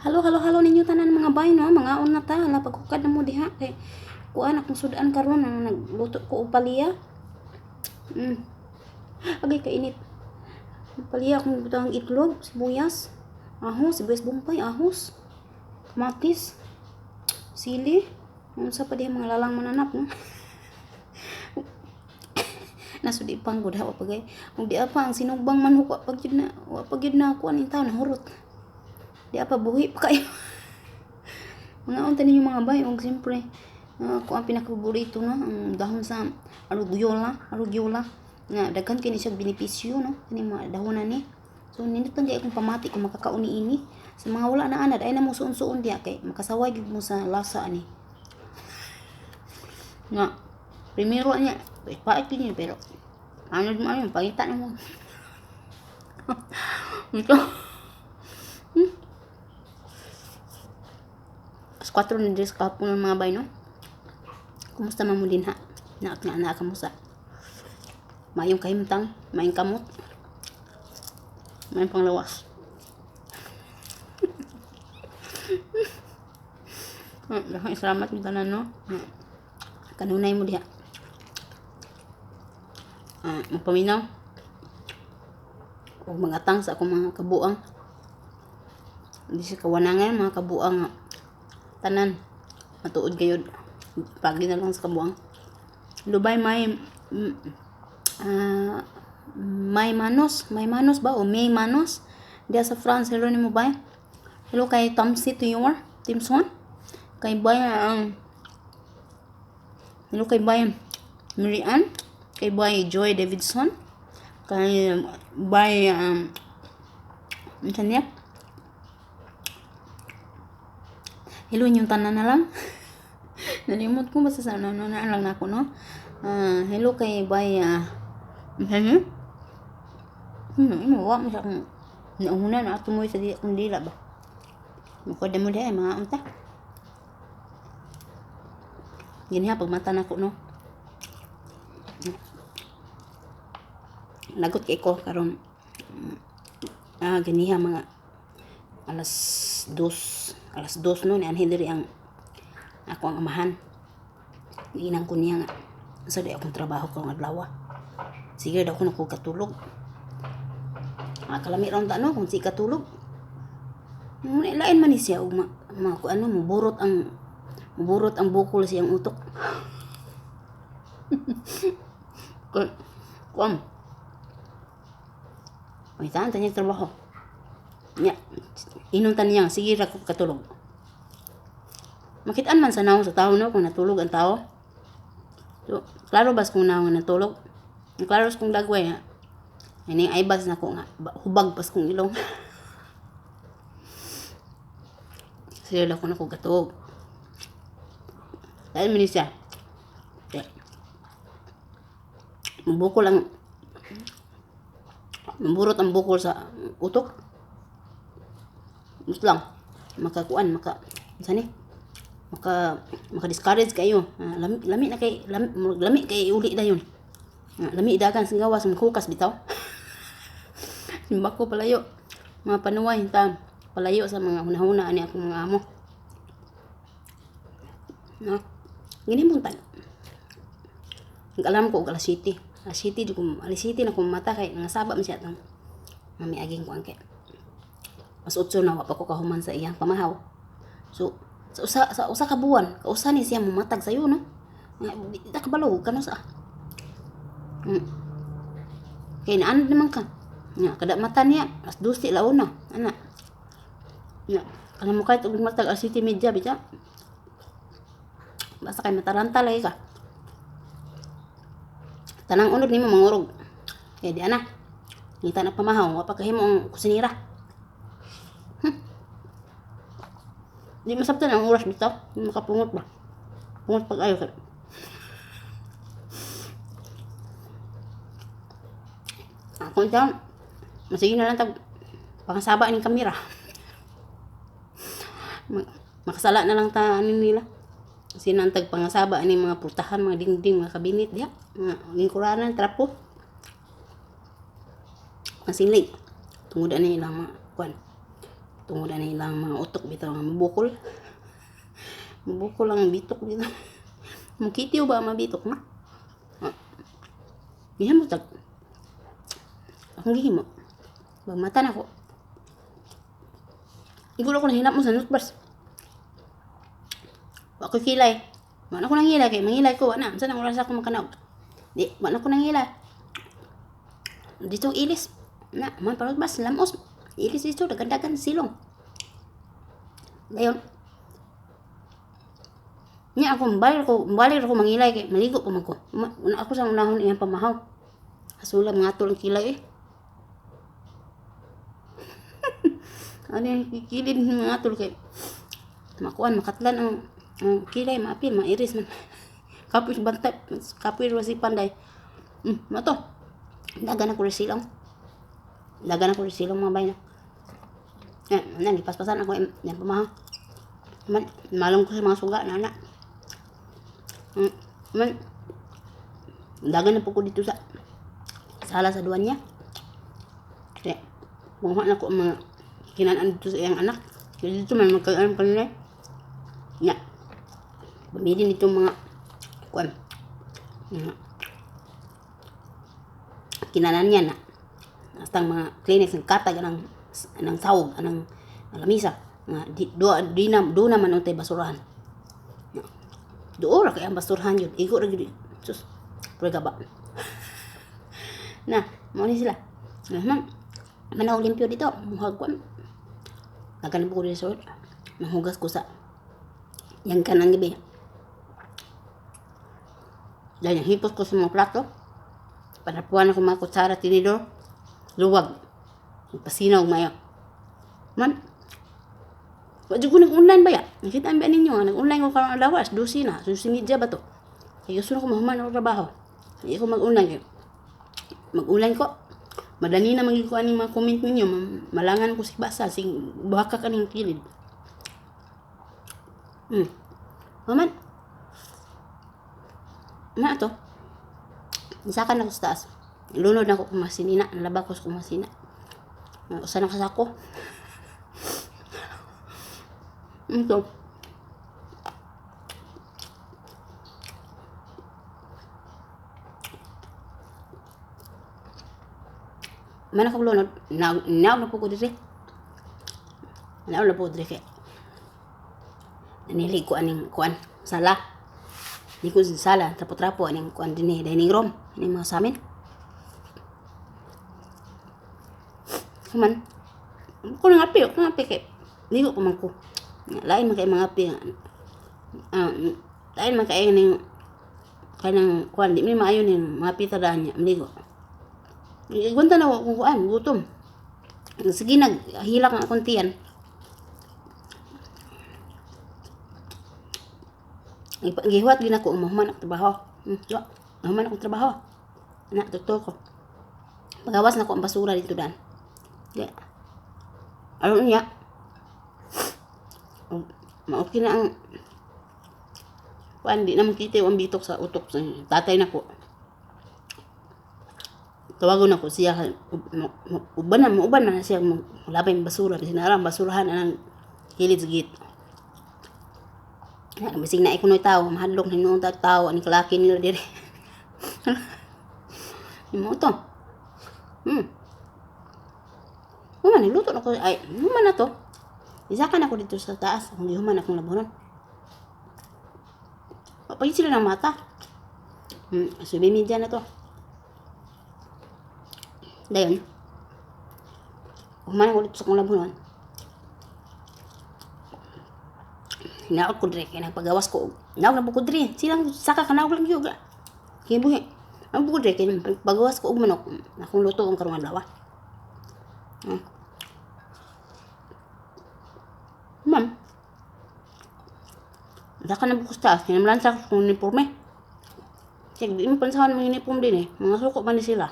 Halo, halo, halo ninyo tanan mga bay no, mga on na ta, hala paghukad na mo diha kay kuan akong sudan karon na nagluto ko og palya. Agay kainit. Palya akong butang itlog, sibuyas, ahos, sibuyas bumpay, ahos, kamatis, sili, unsa pa diha mga lalang mananap no. Nasudi pang gud wa pagay. Ug di apa ang sinugbang manhuk wa pag gyud na kuan in taon nahurot. Di apa buhi pa kayo. Mga unta ninyo mga bay og siyempre ako ang pinakapaborito no ang dahon sa arugiola nga daghan kini siya benepisyo no kini mga dahon ni. So nindot lang akong pamati kung makakauni ini sa mga wala na anad ay na mo suon-suon diha kay makasaway gyud mo sa lasa ani. Nga primero niya pait niya pero ano mo ayun pagitan mo. Ito. 4 na dress kapon ng mga bay no. Kumusta man mo din ha? Na kamusta? Mayong kahimtang, mayong kamot. Mayong panglawas. Salamat mo tanan no. Kanunay mo diha. Magpaminaw. O mangatang sa akong mga kabuang. Hindi siya kawanangan mga kabuang tanan matuod gayud pagi na lang sa kabuang. Lubay may manos ba o may manos dia sa France. Hello ni mo ba? Hello kay Tomsi to your Timson kay bay hello kay bay Marian kay bay Joy Davidson kay bay internet. Hello yung tanan na lang. Nalimot ko basta sa ano na lang nako no. Hello kay bay imo wa mo sa kung nauna na ato mo sa di kung dila ba. Mukod mo diha mga unta. Gini ha pagmata nako no. Lagot kay ko karon gini ha mga alas 2 no ni anhin diri ang ako ang amahan. Inang ko niya nga sa di akong trabaho ko ng adlaw. Sige daw ko katulog. Kalami raw ta no kung si katulog. Lain man ni siya ug ano muburot ang bukol siyang utok. Kuam. Ay tanta niya trabaho. Nya inuntan niya sige ra ko katulog. Makitaan man sa naong sa tao no kung natulog ang tao. So, klaro bas kung naong natulog. Klaro kung dagway ha. Ani ay bas na ko nga hubag pas kong ilong. Sige lang ko na ko gatog. Dahil man siya. Bukol ang mamburot ang bukol sa utok. Mas lang makakuan sani maka discourage kayo. Lami kay uli dayon. Lami dagan sing gawas maghukas bitaw. Simbako palayo mga panuway ta palayo sa mga hunahuna ani akong mga amo. No. Gini buntag. Alam ko Alas City na ko mata kay nangasaba man siya tang mami aging ko angke. Mas utso na wa pa ko kahuman sa iyang pamahaw. So sa usa ka buwan, kausa ni siya mamatag sayo no. Di ta kabalo kano sa. Kay naan naman ka. Nya kada mata niya as 2 launa ana. Nya kana mo kay tug matag Alas City media bita. Basta kay mataranta lay ka. Tanang unod nimo mangurog. Kay di ana. Ngita na pamahaw wa pa kahimo ang kusinira. Di masabtan ang oras bitaw. Makapungot ba? Pungot pag ayo ka. Ako ito, masige na lang tag pangasaba ng kamera. Makasala na lang ta nila. Sinantag pangasaba ni mga putahan, mga dingding, mga kabinet diha. Mga lingkuranan, trapo. Masilig. Tungod ani lang mga kuan. Tungod na ilang mga utok bitaw nga mabukol. Mabukol ang bitok dito. Mukitiw ba mabitok na? Gihan mo tag. Akong gihimo. Bagmata na ko. Igulo ko na hinap mo sa nutbars. Wa ko kilay. Wala ko nang hilay kay mangilay ko ana. Saan ang oras ako makanaog? Di, wala ko nang hilay. Dito ilis. Na, man parang bas lamos. Ilis dito dagan-dagan silong. Dayon. Nya ako balir ko mangilay kay maligo pa man ko. Una ako sa unahon iyang pamahaw. Asula mga tulong kilay eh. Ano yung kikilid ng mga tulong kay makuan makatlan ang kilay maapil mairis man. Kapoy bantay, kapoy si panday. Mato. Dagan ako silong. Dagan ako silong mga bay na. Nang ipaspasan ako yung pamahaw. Malong ko sa mga suga na anak. Dagan na po ko dito sa sala sa duwan niya. Kaya, kumuha na ko ang mga kinanaan dito sa iyang anak. Kaya dito man magkagaan kanila. Nya. Bumili nito mga kuwan. Kinanan niya na. Hasta mga clinics ng katag ng sawog, ng lamisa. Di naman untay basurahan. Doon ra kay ang basurahan yun. Igo ra gid. Sus. Pwede ba? Na, mo ni sila. Manaw limpyo dito. Muhagwan. Nagkanip ko dito sa nahugas ko sa yang kanang gabi. Dahil hipos ko sa mga plato. Panapuan ako mga kutsara tinidor. Luwag. Pasinaw mayo. Man, wadyo ko nag-online ba ya? Nakita ba ninyo nga? Nag-online ko karang alawas. Dusi na. Susi media ba to? Kaya gusto na ko mahuman ako trabaho. Hindi ko mag-online. Mag-online ko. Madali na magiging ko aning mga comment ninyo. Malangan ko si basa. Buhaka ka ng kilid. Maman. Na to. Isakan ako sa taas. Lunod na ako kumasinina. Nalaba ko sa kumasina. Usa na kasako. Ito. Mana ko lunod. Naw na po ko dito. Naw na po dito. Nanilig ko aning kuan. Sala. Di ko sa sala. Trapo-trapo aning kuan din dining room. Aning mga samin. Kaman. Ko nang api. Ko nang api kay. Ligo ko man ko. Lain man kay mga api. Lain man kay ning kanang kuan. Di mi maayo ning mga api tadaan niya. Maligo. Igunta na ko kuan. Gutom. Sige naghilak ang akong tiyan. Gihuwat gina ko mahuman ako trabaho. Mahuman ako trabaho. Anak, doktor ko. Pagawas na ko ang basura dito dan. Yeah. Ano niya? Okay na ang hindi naman kita ang bitok sa utok sa tatay na ko. Tawagon ako siya. Uban man siya labay ng basura. Sinarang basurahan ang kilid sa git. Bising na ikunoy tao, mahadlok na noong tao, ani kalaki nila dire. Imo to. Human, niluto na ko. Ay, human na to. Isakan ako dito sa taas. Kung di human akong labunan. Papagin sila ng mata. Subi media na to. Dayon. Human ako dito sa kong labunan. Hinaot ko dire. Kaya nagpagawas ko. Naog na po ko dire. Silang saka ka naog lang yun. Kaya buhi. Ang po ko dire. Kaya pagawas ko manok. Akong luto ang karungan dawa. Ma'am. Daka na bukas taas. Kinamalansa ko kung uniforme. Kaya di mo pansahan ng uniform din eh. Mga suko man sila.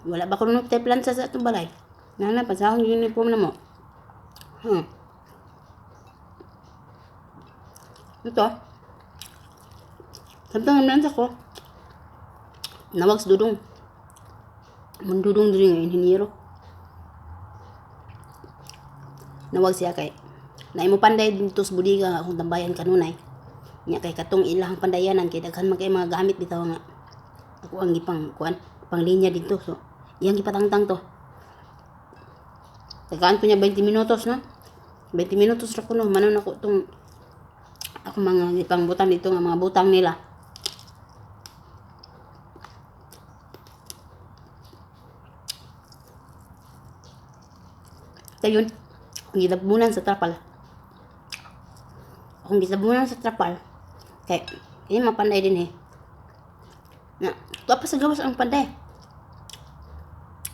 Wala ba ko nung plansa sa itong balay? Nana, pansahan yung uniform na mo. Ito. Samtang namansa ko. Nawag sa dudong. Mundudong din yung inhinyero. nawag siya kay na imo panday dito sa budiga nga akong tambayan kanunay. Nya kay katong ilahang pandayanan kay daghan man kay mga gamit bitaw nga ako ang gipang kuan panglinya dito. So iyang gipatangtang to. Tagaan ko niya 20 minutos na. 20 minutos ra kuno manon ako tong ako mga gipang butang dito nga mga butang nila. Kayun, akong gilabunan sa trapal. Akong gilabunan sa trapal. Kay, ini mapanday din na, tuwa pa sa gawas ang panday.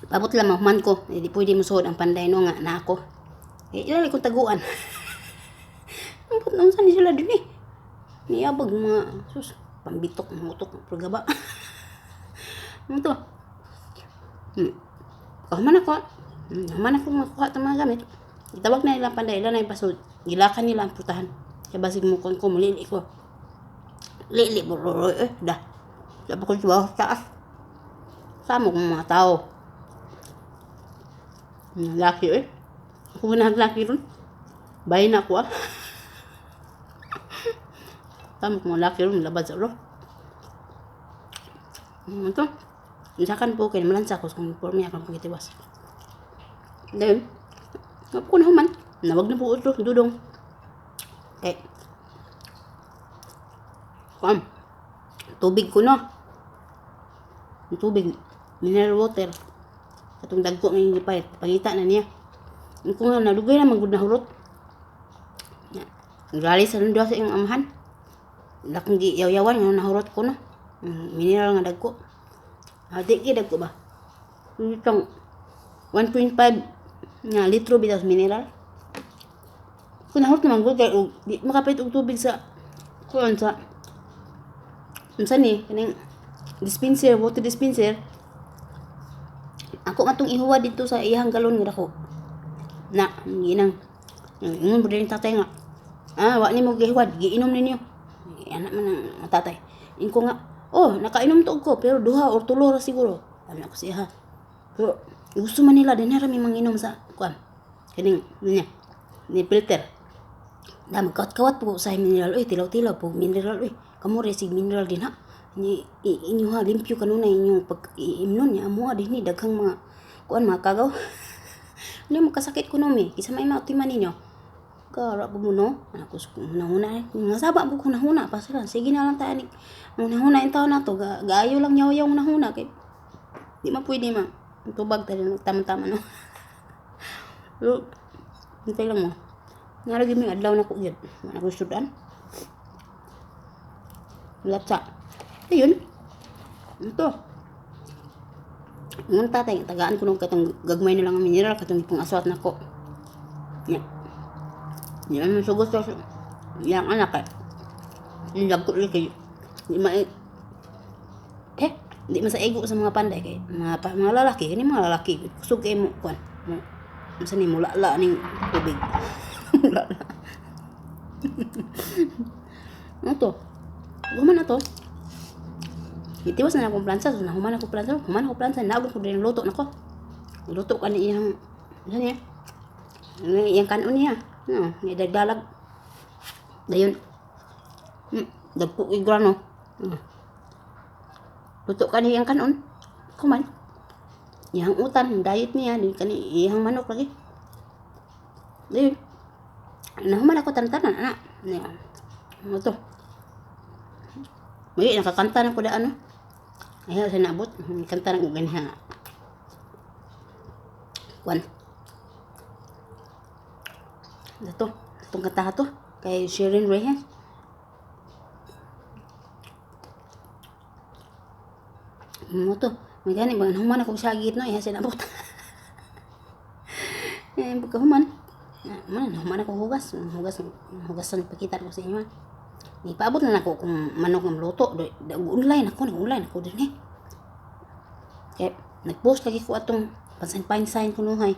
Pabot lang mahuman ko. Hindi pwede mo suod ang panday no nga na ako. Ilalay kong taguan. Ampot nung saan sila din Niyabag mga, sus, pambitok, mutok, pagaba. Ano to? Kahuman ako. Haman ako makuha itong mga gamit. Itawag na nila panday, ilan na yung pasod. Gilakan nila ang putahan. Kaya basig mo ko, mulili ko. Lili, bro, dah. Sabi ko sa bawah taas. Sama kong mga tao. Laki Ako naglaki ron. Bayin ako Sama kong mga laki ron, labad sa ulo. Ito. Misakan po kayo, malansa ko sa uniforme akong pagkitiwas. Then, ako na human. Nawag na po ito, dudong. Okay. Tubig ko no. Tubig. Mineral water. Katong dagko ng gipayat. Pangita na niya. Kung nga nalugay na magud na hurot. Naglali sa nundwa sa iyong amahan. Lakong di yaw-yawan nga nahurot ko no. Mineral nga dagko. Di ki dagko ba? Itong 1.5 nga litro bitaw mineral. Kung nahurot naman ko kay di makapait og tubig sa kuan sa unsa ni kaning dispenser, water dispenser. Ako atong ihuwa dito sa iyang galon nga dako. Na ginang ingon pud ni tatay nga. Wa ni mo gihuwad, giinom ninyo. Anak man ang tatay. Inko nga, nakainom to ko pero duha or tulo ra siguro. Ano ko siya. Pero gusto man nila din rami manginom sa kuan. Kaning niya. Ni filter. Da magkawat-kawat po sa mineral tilaw-tilaw po mineral kamo resig mineral din ha. Inyo ha limpyo kanunay inyo pag iimnon niya amo din ni daghang mga kuan mga kagaw. Ano mo kasakit ko no mi kisa may mautiman ninyo. Kara po mo no. Ako nahuna nga saba po ko nahuna pa sila. Sige na lang tayo ni. Ang nahuna yung taon na to gaayo lang yaw-yaw nahuna kay di man pwede ma. Tubag tayo tama-tama no. Pero hintay lang mo. Nga lagi may adlaw na ko yun. Ano ko sudan? Latsa. Ayun. Ito. Ngun tatay, tagaan ko nung katong gagmay na lang ang mineral, katong ipong aswat na ko. Yan. Yan ang sugos to. Yan anak eh. Yung ko ulit kayo. Di man sa ego sa mga panday kay mga lalaki, kani mga lalaki. Kusog kay mo kuan. Unsa ni mulala ning tubig. Mulala. Ano to? Guman na to. Itiwas na akong plansa, so nahuman ako plansa, naagod ko din luto nako. Luto ka ni iyang ano niya? Iyang kanon niya. Ni dagdalag. Dayon. Dagko igrano. Luto ka ni iyang kanon. Kuman. Iyang utan, diet niya, din kani iyang manok lagi. Dayon. Nahuman ako tantanan, anak. Ano to? May nakakanta na ko da ano. Ayaw sa naabot. Kanta na ko ganyan. Kuan. Ito. Itong kanta to. Kay Sherin Reyes. Ano to? May gani ba? Nahuman ako sa gitno. Ayaw sa naabot. Pagkahuman. Nahuman ako hugas. Hugasan pakita ko sa inyo. Ipaabot na ako kung manok ng luto. Nag-online ako din Kaya, nag-post lagi ko atong pansign ko nuhay.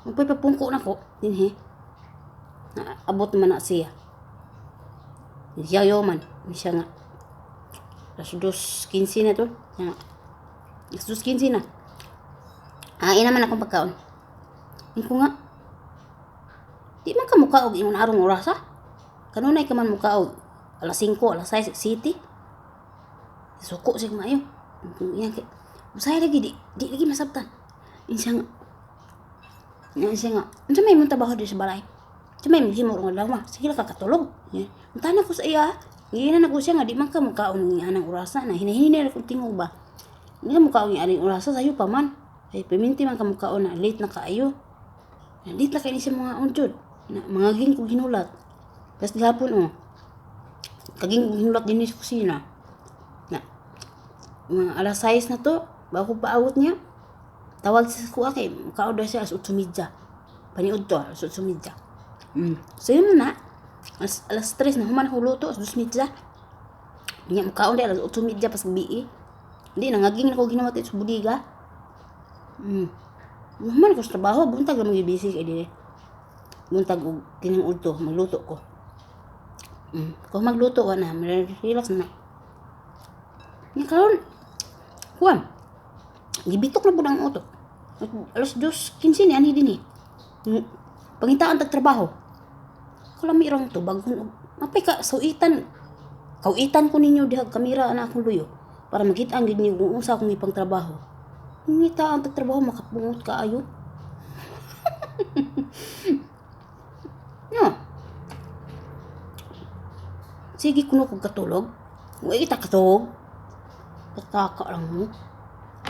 Magpapapungko na ko din abot naman na siya. Yayo man. Siya nga. Alas 2:15 na to. Alas 2:15 na. Ina man akong pagkaon. Ko nga, di man ka mukaog ingon arong oras ha? Kanunay ka man mukaog alas 5, alas 6 city. Suko siya maayo. Yan kay usay lagi di lagi masabtan. Insya nga. Unsa may mong trabaho di sa balay? Unsa may himo rong adlaw? Sige lang ka katulog. Untana ko sa iya. Ginan ako siya nga di man ka mukaon ng anang orasa na hinahini na kung tingog ba. Hindi ka mukaon ng aning orasa sayo pa man. Ay piminti man ka mukaon na late na kaayo. Late na kayo ni sa mga unjod. Mga ging kong hinulat. Tapos gihapon kaging hinulat din sa kusina. Na mga alas 6 na to, bago paawot niya. Tawag sa kuha kay mukaon daw siya alas 8:30. Paniud to alas 8:30. So yun na. Alas 3 na human ko luto alas 2:30. Nya mukaon daw alas 8:30 pas gabi. Hindi nangaging na ko ginawat sa budiga. Human ko sa trabaho, buntag lang mag-busy kay dire. Buntag og tinang udto magluto ko. Kung magluto ka na, relax na. Nya karon kuan. Gibitok na pud ang utok. Alas 2:15 ni ani dinhi. Pangitaan tag trabaho. Kulami rong to bagon mapay ka suitan. Kauitan ko ninyo diha kamera ana akong luyo para makita ang gid niyo kung unsa akong ipang trabaho. Ngitaan tag trabaho makapungot ka ayo. No. Sige kuno kog katulog. Wa kita katulog. Pataka lang mo.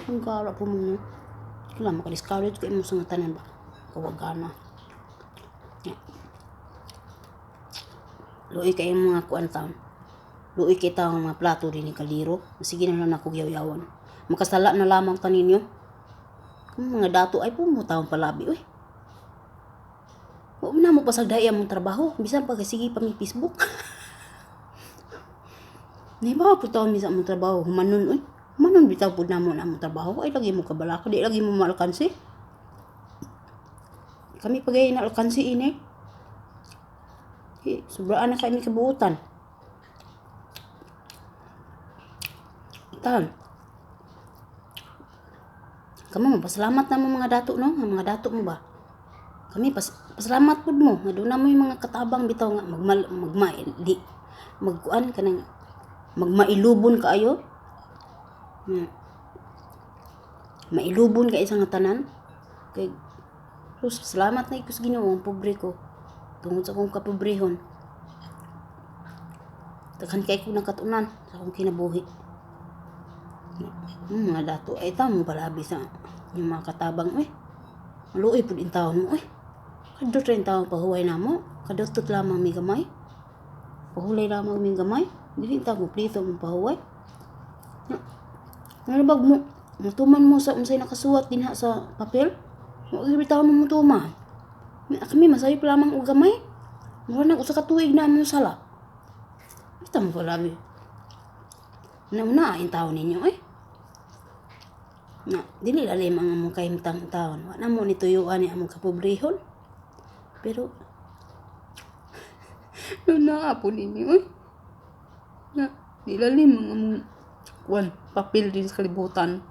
Ang gara po mo. Kailan maka-discourage ko mo sa mga tanan ba? Kawagana. Luoy kayo mga kuan taon. Luoy kayo taong mga plato rin ni kaliro. Sige na lang ako yaw-yawan. Makasala na lamang taninyo. Kung mga dato ay po mo taong palabi. Uy. Huwag na mo pasagdaya mong trabaho. Bisan pag sige pa may Facebook. Di ba po taon bisan mong trabaho? Humanon uy. Manon bitaw pud namo na mong trabaho ay lagi mo kabalaka di lagi mo malkansi. Kami pagay na alkansi ini. Sobraan na kami kabuutan. Tan. Kamu magpasalamat na mo mga dato no, mga dato mo ba? Kami pasalamat pud mo nga doon na mo yung mga katabang bitaw nga magkuan kanang magmailubon kaayo. Mailubon ka isang tanan kay salamat na iko sa Ginoo ang pobre ko tungod sa akong kapobrehon daghan kay ko nakatunan sa akong kinabuhi. Mga dato ay tamo palabi sa yung mga katabang maluoy pud in taon mo kadto rin taon pahuway namo kadto lamang mi gamay pahulay lamang mi gamay dili ta ko plito mo pahuway. Nalabag mo, mutuman mo sa unsay nakasuwat dinha sa papel. Wa bitaw mo mutuman. Kami masayo pa lamang og gamay. Mura nang usa ka tuig na mo sala. Basta mo palabi. Nauna ang taon ninyo Na, dili lalim ang among kahimtang taon. Wa na mo ni tuyuan ni among kapobrehon. Pero na po ninyo Na, di lalim ang among papel din sa kalibutan.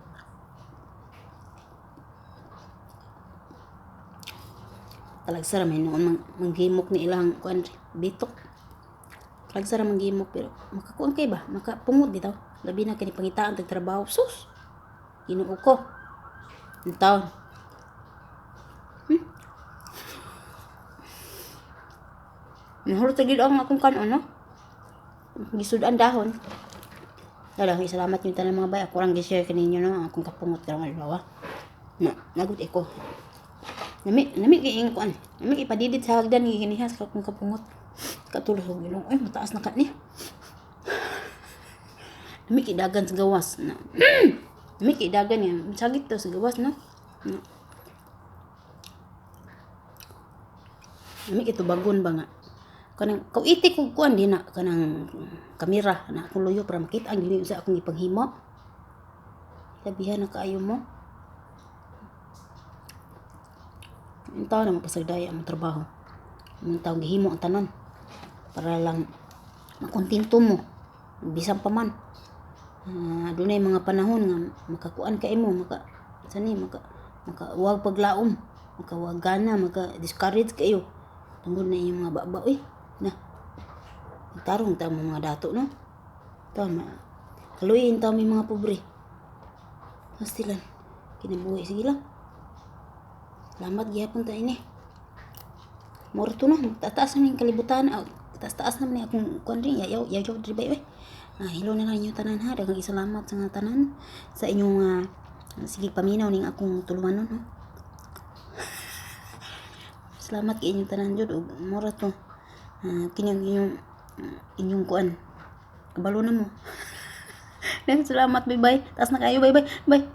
Talagsara may noon manggimok ni ilang bitok. Talagsara manggimok pero makakuan kay ba? Makapungod bitaw. Labi na kini pangitaan tag trabaho. Sus. Ginoo ko. Ang taon. Nahulog tagid ang akong kanon no. Gisudan dahon. Dalang salamat yung tanan mga bay. Ako lang gi-share kaninyo no akong kapungot karong adlaw. Nagut ko. Nami kiing kuan. Nami ipadidit sa hagdan ni ginihas akong kapungot. Katulog og Ginoo. Ay mataas na kani. Nami kidagan sa gawas na. Nami kidagan ya. Sagit to sa gawas no. Nami kitubagon ba nga. Kanang kauiti ko kuan din na kanang kamera na akong luyo para makita ang dili sa akong ipaghimo. Labihan na kaayo mo. Intaw na mapasagdaya ang trabaho. Intaw gihimo ang tanan para lang makontento mo. Bisan pa man. Dunay mga panahon nga makakuan ka imo maka maka wag paglaom, maka wag gana, maka discourage kayo tungod na inyong mga baba na tarong ta mga dato no tama kaluyin ta may mga pobre pastilan kinabuhi sige lang salamat gyapon ta ini morto no tataas na ning kalibutan taas naman ni akong kuan rin yayaw diri bay hello na lang inyo tanan ha daghang salamat sa nga tanan sa inyong sige paminaw ning akong tulumanon no salamat kay inyong tanan jud ug mura to kining inyong kuan kabalo na mo salamat bye bye taas na kayo bye bye